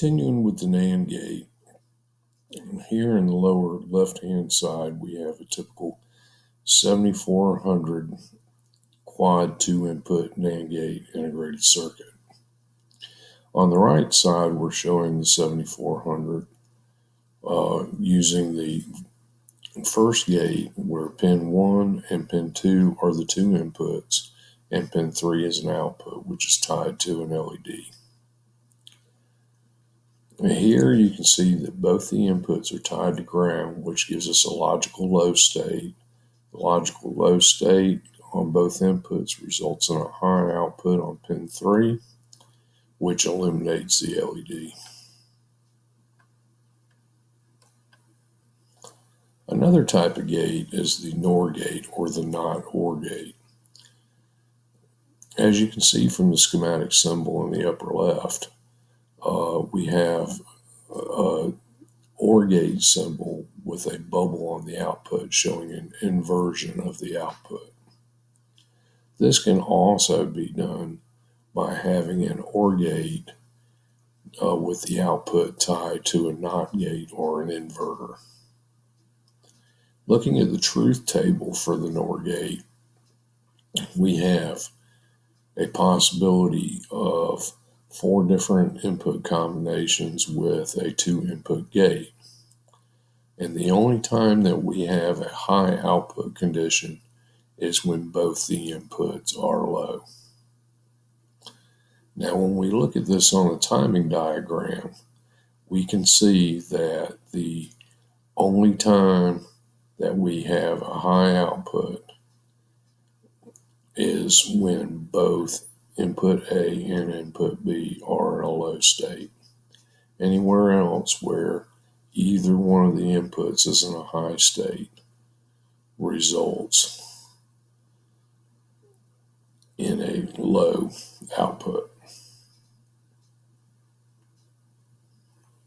Continuing with the NAND gate, here in the lower left-hand side, we have a typical 7400 quad 2-input NAND gate integrated circuit. On the right side, we're showing the 7400 using the first gate where pin 1 and pin 2 are the two inputs and pin 3 is an output, which is tied to an LED. Here you can see that both the inputs are tied to ground, which gives us a logical low state. The logical low state on both inputs results in a high output on pin 3, which illuminates the LED. Another type of gate is the NOR gate, or the not OR gate. As you can see from the schematic symbol in the upper left, we have a OR gate symbol with a bubble on the output showing an inversion of the output. This can also be done by having an OR gate with the output tied to a NOT gate or an inverter. Looking at the truth table for the NOR gate, we have a possibility of 4 different input combinations with a 2-input gate. And the only time that we have a high output condition is when both the inputs are low. Now, when we look at this on a timing diagram, we can see that the only time that we have a high output is when both input A and input B are in a low state. Anywhere else where either one of the inputs is in a high state results in a low output.